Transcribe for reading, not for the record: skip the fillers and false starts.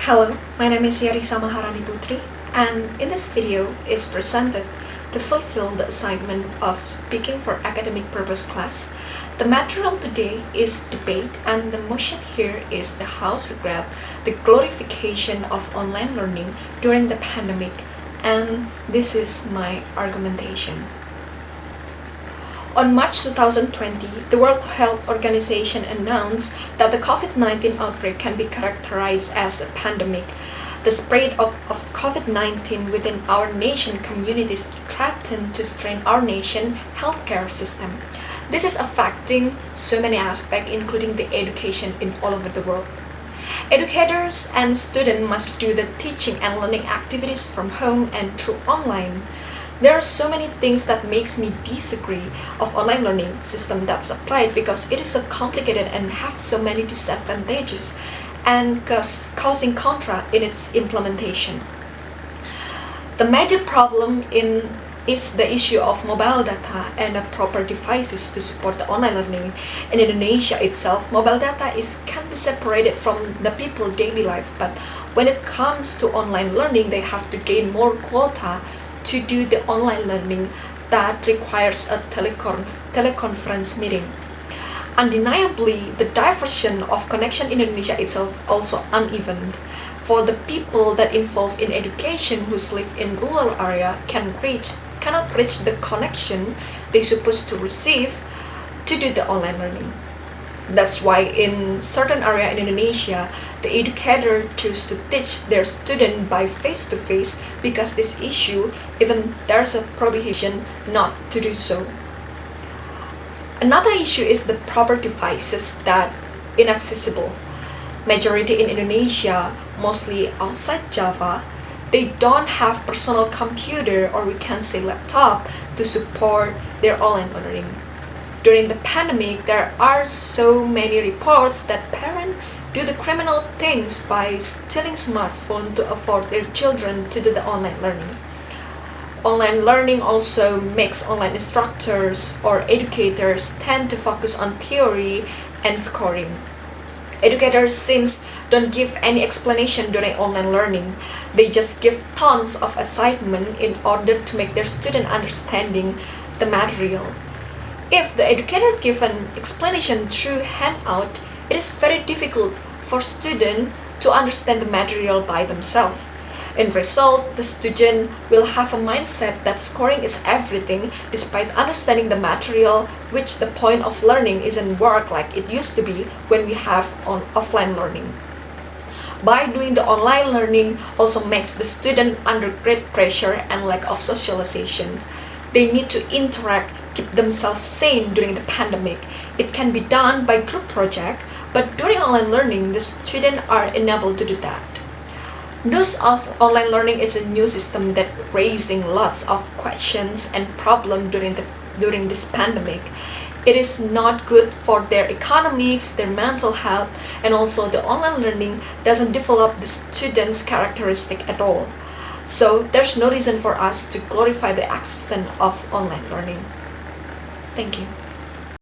Hello, my name is Maharani and in this video is presented to fulfill the assignment of Speaking for Academic Purpose class. The material today is debate, and the motion here is the House regret the glorification of online learning during the pandemic, and this is my argumentation. On March 2020, the World Health Organization announced that the COVID-19 outbreak can be characterized as a pandemic. The spread of COVID-19 within our nation communities threatened to strain our nation healthcare system. This is affecting so many aspects, including the education in all over the world. Educators and students must do the teaching and learning activities from home and through online. There are so many things that makes me disagree of online learning system that's applied because it is so complicated and have so many disadvantages and causing contra in its implementation. The major problem is the issue of mobile data and proper devices to support the online learning. In Indonesia itself, mobile data can be separated from the people's daily life, but when it comes to online learning, they have to gain more quota to do the online learning that requires a teleconference meeting. Undeniably, the diversion of connection in Indonesia itself also uneven. For the people that involved in education who live in rural area cannot reach the connection they supposed to receive to do the online learning. That's why in certain area in Indonesia, the educator choose to teach their student by face-to-face because this issue, even there's a prohibition not to do so. Another issue is the proper devices that inaccessible. Majority in Indonesia, mostly outside Java, they don't have personal computer, or we can say laptop, to support their online learning. During the pandemic, there are so many reports that parents do the criminal things by stealing smartphone to afford their children to do the online learning. Online learning also makes online instructors or educators tend to focus on theory and scoring. Educators don't give any explanation during online learning. They just give tons of assignment in order to make their student understanding the material. If the educator give an explanation through handout, it is very difficult for students to understand the material by themselves. In result, the student will have a mindset that scoring is everything despite understanding the material, which the point of learning isn't work like it used to be when we have on offline learning. By doing the online learning also makes the student under great pressure and lack of socialization. They need to interact, keep themselves sane during the pandemic. It can be done by group project, but during online learning, the students are unable to do that. Thus, online learning is a new system that raising lots of questions and problems during this pandemic. It is not good for their economics, their mental health, and also the online learning doesn't develop the students' characteristic at all. So there's no reason for us to glorify the existence of online learning. Thank you.